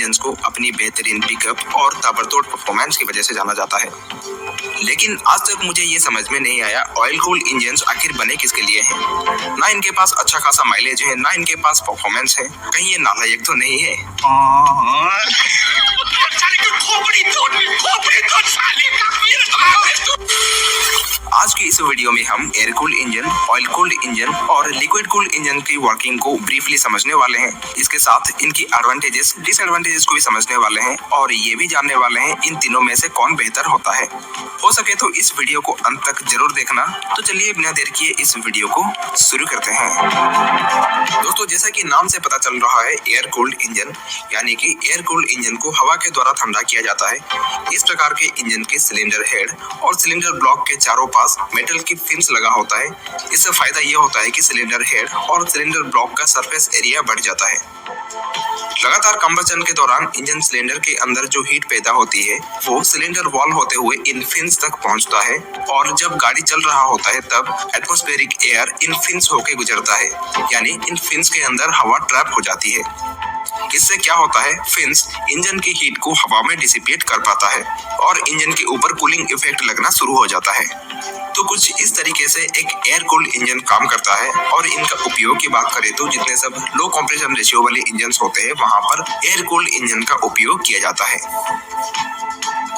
Engines को अपनी बेहतरीन पिकअप और ताबड़तोड़ परफॉर्मेंस की वजह से जाना जाता है। लेकिन आज तक मुझे ये समझ में नहीं आया ऑयल कूल्ड इंजन्स आखिर बने किसके लिए हैं। ना इनके पास अच्छा खासा माइलेज है, ना इनके पास परफॉर्मेंस है। कहीं ये नालायक तो नहीं है? आज की इस वीडियो में हम air cooled engine, oil cooled engine और लिक्विड कूल्ड इंजन की वर्किंग को ब्रीफली समझने वाले हैं। इसके साथ इनकी एडवांटेजेस, डिसएडवांटेजेस को भी समझने वाले हैं और ये भी जानने वाले हैं इन तीनों में से कौन बेहतर होता है। हो सके तो इस वीडियो को अंत तक जरूर देखना। तो चलिए बिना देर किए इस वीडियो को शुरू करते हैं। दोस्तों, जैसा कि नाम से पता चल रहा है, एयर कूल्ड इंजन यानी कि एयर कूल्ड इंजन को हवा के द्वारा ठंडा किया जाता है। इस प्रकार के इंजन के सिलेंडर हेड और सिलेंडर ब्लॉक के चारों पास मेटल की फिन्स लगा होता है। इससे फायदा यह होता है कि सिलेंडर हेड और सिलेंडर ब्लॉक का सरफेस एरिया बढ़ जाता है। लगातार कंबशन के दौरान इंजन सिलेंडर के अंदर जो हीट पैदा होती है वो सिलेंडर वॉल होते हुए इन फिन्स तक पहुंचता है और जब गाड़ी चल रहा होता है तब एटमॉस्फेरिक एयर इन फिन्स होके गुजरता है, यानी इन फिन्स के अंदर हवा ट्रैप हो जाती है। इससे क्या होता है, फिन्स इंजन की हीट को हवा में डिसिपेट कर पाता है और इंजन के ऊपर कूलिंग इफेक्ट लगना शुरू हो जाता है। तो कुछ इस तरीके से एक एयर कूल्ड इंजन काम करता है। और इनका उपयोग की बात करें तो जितने सब लो कंप्रेशन रेशियो वाले इंजन होते हैं वहां पर एयर कूल्ड इंजन का उपयोग किया जाता है।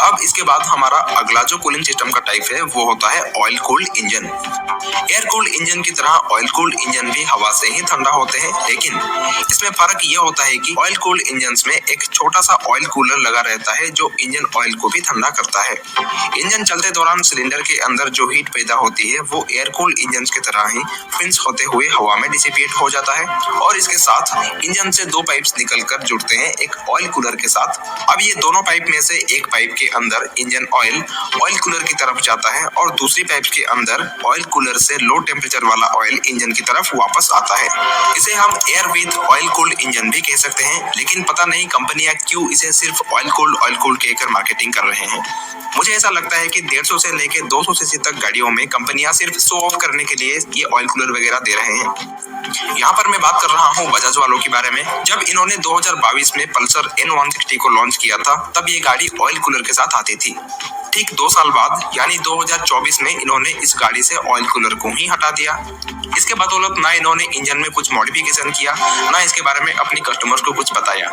अब इसके बाद हमारा अगला जो कूलिंग सिस्टम का टाइप है वो होता है oil cooled engine. Air cooled engine की तरह ऑयल कूल्ड इंजन भी हवा से ही ठंडा होते हैं, लेकिन इसमें फर्क यह होता है कि ऑयल कूल्ड इंजन्स में एक छोटा सा ऑयल कूलर लगा रहता है जो इंजन ऑयल को भी ठंडा करता है। इंजन चलते दौरान सिलेंडर के अंदर जो हीट पैदा होती है वो एयर कूल्ड इंजन की तरह ही फिन्स होते हुए हवा में डिसिपेट हो जाता है और इसके साथ इंजन से दो पाइप्स निकलकर जुड़ते हैं एक ऑयल कूलर के साथ। अब ये दोनों पाइप में से एक पाइप के अंदर इंजन ऑयल कूलर की तरफ जाता है और दूसरी पाइप के अंदर ऑयल कूलर से लो टेम्परेचर वाला ऑयल इंजन की तरफ वापस आता है। इसे हम air with oil cooled engine भी कह सकते हैं, लेकिन पता नहीं कंपनियां क्यों इसे सिर्फ ऑयल कूल्ड कहकर मार्केटिंग कर रहे हैं। मुझे ऐसा लगता है कि 150 से लेकर 200 सीसी तक गाड़ियों में कंपनियां सिर्फ शो ऑफ करने के लिए ये ऑयल कूलर वगैरह दे रहे हैं। यहाँ पर मैं बात कर रहा हूँ बजाज वालों के बारे में। जब इन्होंने 2022 में पल्सर N160 को लॉन्च किया था तब ये गाड़ी ऑयल कूलर के साथ आती थी। ठीक 2 साल बाद यानी 2024 में इन्होंने इस गाड़ी से ऑयल कूलर को ही हटा दिया। इसके बदौलत ना इन्होंने इंजन में कुछ मॉडिफिकेशन किया, ना इसके बारे में अपने कस्टमर्स को कुछ बताया,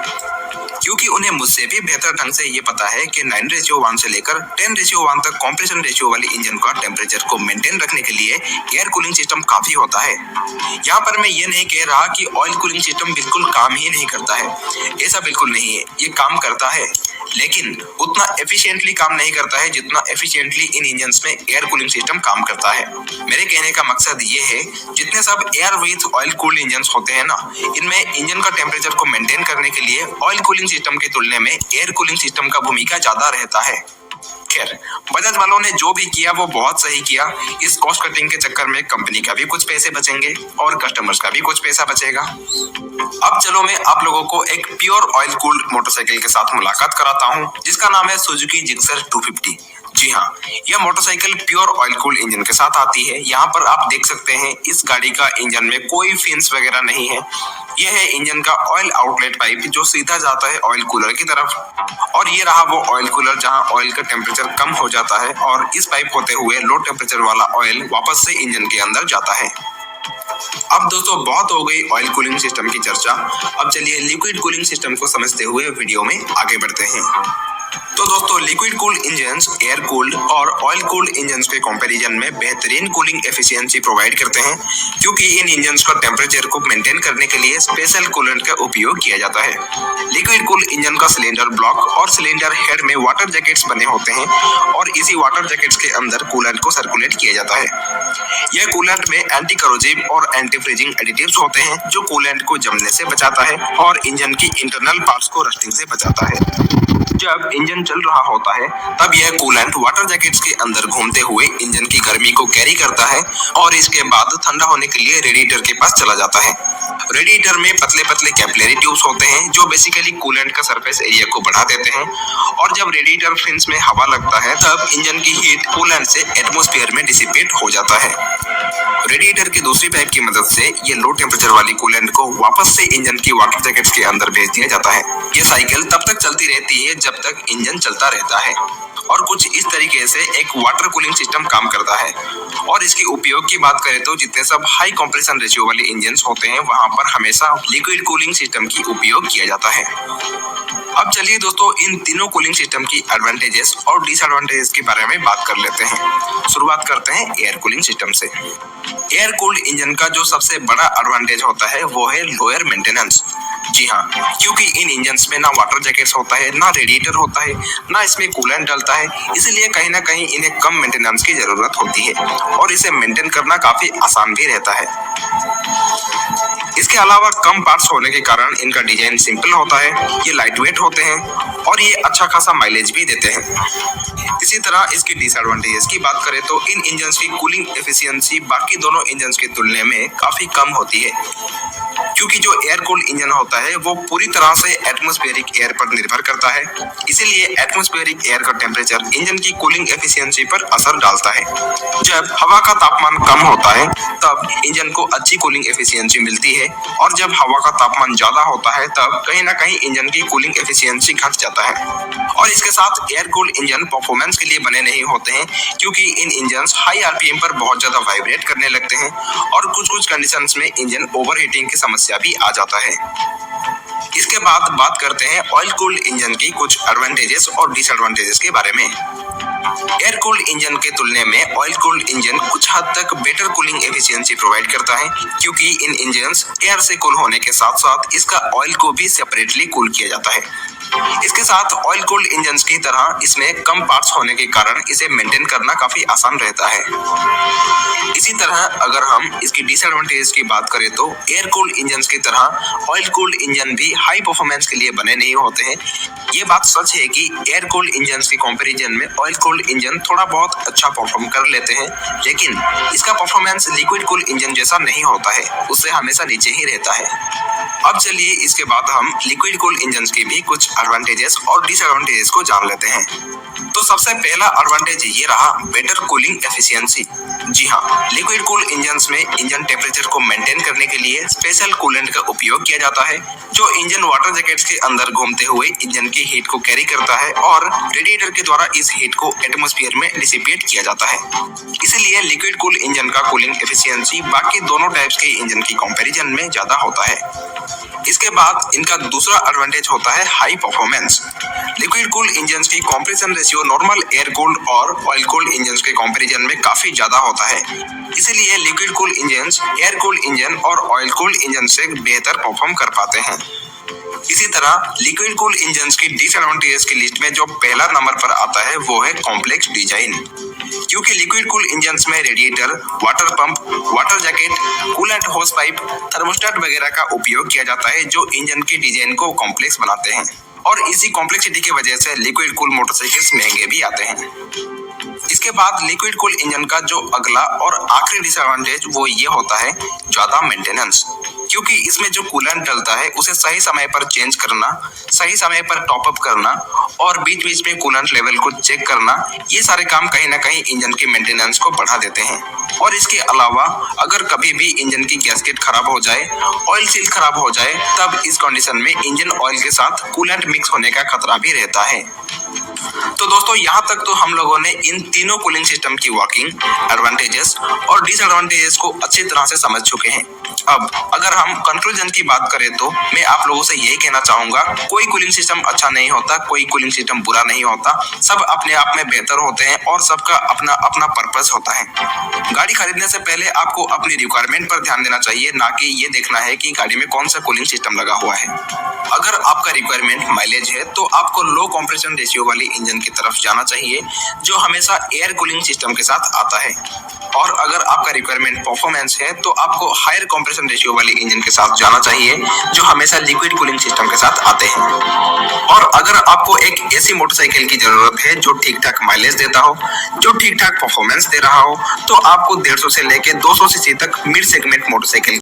क्योंकि उन्हें मुझसे भी बेहतर ढंग से ये पता है कि 9:1 से लेकर 10:1 तक कंप्रेशन रेशियो वाले इंजन का टेम्परेचर को मेंटेन रखने के लिए एयर कूलिंग सिस्टम काफी होता है। यहाँ पर मैं ये नहीं कह रहा कि ऑयल कूलिंग सिस्टम बिल्कुल काम ही नहीं करता है, ऐसा बिल्कुल नहीं है। ये काम करता है, लेकिन उतना एफिशिएंटली काम नहीं करता है जितना एफिशिएंटली इन इंजन्स में एयर कूलिंग सिस्टम काम करता है। मेरे कहने का मकसद ये है, जितने सब air with oil cooled engines होते हैं ना, इनमें इंजन का टेम्परेचर को मेंटेन करने के लिए ऑयल कूलिंग सिस्टम की तुलना में एयर कूलिंग सिस्टम का भूमिका ज्यादा रहता है। खैर, बजाज वालों ने जो भी किया वो बहुत सही किया। इस कॉस्ट कटिंग के चक्कर में कंपनी का भी कुछ पैसे बचेंगे और कस्टमर्स का भी कुछ पैसा बचेगा। अब चलो मैं आप लोगों को एक प्योर ऑयल कूल्ड मोटरसाइकिल के साथ मुलाकात कराता हूँ जिसका नाम है सुजुकी जिक्सर 250। जी हाँ, यह motorcycle pure oil cooled engine के साथ आती है। यहाँ पर आप देख सकते हैं इस गाड़ी का इंजन में कोई फिन्स वगैरह नहीं है। यह है इंजन का ऑयल आउटलेट पाइप जो सीधा जाता है ऑयल कूलर की तरफ, और ये रहा वो ऑयल कूलर जहाँ ऑयल का टेम्परेचर कम हो जाता है और इस पाइप होते हुए लो टेम्परेचर वाला ऑयल वापस से इंजन के अंदर जाता है। अब दोस्तों, बहुत हो गई ऑयल कूलिंग सिस्टम की चर्चा। अब चलिए लिक्विड कूलिंग सिस्टम को समझते हुए वीडियो में आगे बढ़ते हैं। तो दोस्तों, liquid cooled engines air cooled और ऑयल कूल्ड इंजन्स के कंपैरिजन में बेहतरीन कूलिंग एफिशिएंसी प्रोवाइड करते हैं, क्योंकि इन इंजन्स का टेम्परेचर को मेंटेन करने के लिए स्पेशल कूलेंट का उपयोग किया जाता है। लिक्विड कूल्ड इंजन का सिलेंडर ब्लॉक और सिलेंडर हेड में वाटर जैकेट्स बने होते हैं और इसी वाटर जैकेट्स के अंदर कूलेंट को सर्कुलेट किया जाता है। यह कूलेंट में एंटी करोजिव और एंटी फ्रीजिंग एडिटिव्स होते हैं जो कूलेंट को जमने से बचाता है और इंजन की इंटरनल पार्ट्स को रस्टिंग से बचाता है। जब इंजन चल रहा होता है तब यह कूलेंट वाटर जैकेट्स के अंदर घूमते हुए इंजन की गर्मी को कैरी करता है और इसके बाद ठंडा होने के लिए रेडिएटर के पास चला जाता है। रेडिएटर में पतले पतले कैपिलरी ट्यूब्स होते हैं जो बेसिकली कूलेंट का सरफेस एरिया को बढ़ा देते हैं और जब रेडिएटर फिन्स में हवा लगता है तब इंजन की हीट कूलेंट से एटमॉस्फेयर में डिसिपेट हो जाता है। रेडिएटर की दूसरी पाइप की मदद से ये लो टेम्परेचर वाली कूलेंट को वापस से इंजन की वाटर जैकेट्स के अंदर भेज दिया जाता है। ये साइकिल तब तक चलती रहती है जब तक इंजन चलता रहता है और कुछ इस तरीके से एक वाटर कूलिंग सिस्टम काम करता है। और इसके उपयोग की बात करें तो जितने सब हाई कंप्रेशन रेशियो वाले इंजन्स होते हैं वहां पर हमेशा लिक्विड कूलिंग सिस्टम की उपयोग किया जाता है। अब चलिए दोस्तों इन तीनों कूलिंग सिस्टम की एडवांटेजेस और डिसएडवांटेजेस के बारे में बात कर लेते हैं। शुरुआत करते हैं एयर कूलिंग सिस्टम से। एयर कूल्ड इंजन का जो सबसे बड़ा एडवांटेज होता है वो है लोअर मेंटेनेंस। जी हाँ, क्योंकि इन इंजन्स में ना वाटर जैकेट्स होता है, ना रेडिएटर होता है, ना इसमें कूलेंट डलता है, इसलिए कहीं ना कहीं इन्हें कम मेंटेनेंस की जरूरत होती है और इसे मेंटेन करना काफी आसान भी रहता है। इसके अलावा कम पार्ट्स होने के कारण इनका डिजाइन सिंपल होता है, ये लाइट वेट होते हैं और ये अच्छा खासा माइलेज भी देते हैं। इसी तरह इसकी डिसएडवांटेजेस की बात करें तो इन इंजन्स की कूलिंग एफिशिएंसी बाकी दोनों इंजन्स की तुलना में काफी कम होती है, क्योंकि जो एयर कूल्ड इंजन होता है वो पूरी तरह से एटमॉस्फेरिक एयर पर निर्भर करता है, इसीलिए एटमॉस्फेरिक एयर का टेम्परेचर इंजन की कूलिंग एफिशिएंसी पर असर डालता है। जब हवा का तापमान कम होता है तब इंजन को अच्छी कूलिंग एफिशिएंसी मिलती है और जब हवा का तापमान ज्यादा होता है तब कहीं ना कहीं इंजन की कूलिंग एफिशिएंसी घट जाता है। और इसके साथ एयर कूल्ड इंजन परफॉर्मेंस के लिए बने नहीं होते हैं, क्योंकि इन इंजन्स हाई आरपीएम पर बहुत ज्यादा वाइब्रेट करने लगते हैं और कुछ कंडीशंस में इंजन ओवरहीटिंग की समस्या भी आ जाता है। इसके बाद बात करते हैं ऑयल कूल्ड इंजन की कुछ एडवांटेजेस और डिसएडवांटेजेस के बारे में। एयर कूल्ड इंजन के तुलने में ऑयल कूल्ड इंजन कुछ हद तक बेटर कूलिंग एफिशिएंसी प्रोवाइड करता है, क्योंकि इन इंजन्स एयर से कूल होने के साथ साथ इसका ऑयल को भी सेपरेटली कूल किया जाता है। इसके साथ ऑयल कूल्ड इंजन्स की तरह इसमें कम पार्ट्स होने के कारण इसे मेंटेन करना काफी आसान रहता है। इसी तरह अगर हम इसकी डिसएडवांटेजेस की बात करें तो एयर कूल्ड इंजन्स की तरह ऑयल कूल्ड इंजन भी हाई परफॉर्मेंस के लिए बने नहीं होते हैं। ये बात सच है कि एयर कूल्ड इंजन्स के कंपैरिजन में ऑयल कूल्ड इंजन थोड़ा बहुत अच्छा परफॉर्म कर लेते हैं, लेकिन इसका परफॉर्मेंस लिक्विड कूल्ड इंजन जैसा नहीं होता है, उससे हमेशा नीचे ही रहता है। अब चलिए इसके बाद हम लिक्विड कूल्ड इंजन्स के भी कुछ एडवांटेजेस और डिसएडवांटेजेस को जान लेते हैं। तो सबसे पहला एडवांटेज ये रहा बेटर कूलिंग एफिशिएंसी। जी हाँ, लिक्विड कूल्ड इंजन्स में इंजन टेम्परेचर को मेंटेन करने के लिए स्पेशल कूलेंट का उपयोग किया जाता है, जो इंजन वाटर जैकेट्स के अंदर घूमते हुए इंजन की हीट को कैरी करता है और रेडिएटर के द्वारा इस हीट को एटमॉस्फेयर में डिसिपेट किया जाता है। इसलिए लिक्विड कूल्ड इंजन का कूलिंग एफिशिएंसी बाकी दोनों टाइप्स के इंजन की कंपैरिजन में ज्यादा होता है। इसके बाद इनका दूसरा एडवांटेज होता है high performance. Liquid cooled engines की compression ratio normal air cooled और ऑयल कूल्ड इंजन्स के कंपैरिजन में काफी ज्यादा होता है, इसलिए liquid cooled engines air cooled engine और ऑयल कूल्ड इंजन से बेहतर परफॉर्म कर पाते हैं। इसी तरह लिक्विड कूल्ड इंजन्स की डिसएडवांटेजेस की लिस्ट में जो पहला नंबर पर आता है वो है कॉम्प्लेक्स डिजाइन, क्योंकि लिक्विड कूल्ड इंजन्स में radiator, water pump, water jacket, coolant होस पाइप, थर्मोस्टेट वगैरह का उपयोग किया जाता है, जो इंजन की डिजाइन को कॉम्प्लेक्स बनाते हैं और इसी कॉम्प्लेक्सिटी की वजह से लिक्विड कूल्ड मोटरसाइकिल्स महंगे भी आते हैं। इसके बाद लिक्विड कूल्ड इंजन का जो अगला और आखिरी डिसएडवांटेज वो ये होता है ज्यादा मेंटेनेंस, क्योंकि इसमें जो कूलेंट डलता है उसे सही समय पर चेंज करना, सही समय पर टॉप अप करना और बीच बीच में कूलेंट लेवल को चेक करना, ये सारे काम कहीं ना कहीं इंजन की मेंटेनेंस को बढ़ा देते हैं। और इसके अलावा अगर कभी भी इंजन की गैस्केट खराब हो जाए, ऑयल सील खराब हो जाए, तब इस कंडीशन में इंजन ऑयल के साथ कूलेंट मिक्स होने का खतरा भी रहता है। तो दोस्तों यहाँ तक तो हम लोगों ने इन तीनों कूलिंग सिस्टम की वर्किंग, एडवांटेजेस और डिसएडवांटेजेस को अच्छी तरह से समझ चुके हैं। अब अगर हम कंक्लूजन की बात करें तो मैं आप लोगों से यही कहना चाहूंगा, कोई कूलिंग सिस्टम अच्छा नहीं होता, कोई कूलिंग सिस्टम बुरा नहीं होता, सब अपने आप में बेहतर होते हैं और सबका अपना अपना पर्पस होता है। गाड़ी खरीदने से पहले आपको अपनी रिक्वायरमेंट पर ध्यान देना चाहिए, ना कि ये देखना है कि गाड़ी में कौन सा कूलिंग सिस्टम लगा हुआ है। अगर आपका रिक्वायरमेंट माइलेज है तो आपको लो कंप्रेशन रेशियो वाली इंजन की तरफ जाना चाहिए, जो हमेशा एयर कूलिंग सिस्टम के साथ आता है। और अगर आपका रिक्वायरमेंट परफॉर्मेंस है तो आपको हायर कंप्रेशन रेशियो वाले इंजन के साथ जाना चाहिए जो हमेशा लिक्विड कूलिंग सिस्टम के साथ आते हैं। और अगर आपको एक ऐसी मोटरसाइकिल की जरूरत है जो ठीक ठाक माइलेज देता हो, जो ठीक ठाक परफॉर्मेंस दे रहा हो, तो आपको 150 से लेके 200 सीसी तक मिड सेगमेंट मोटरसाइकिल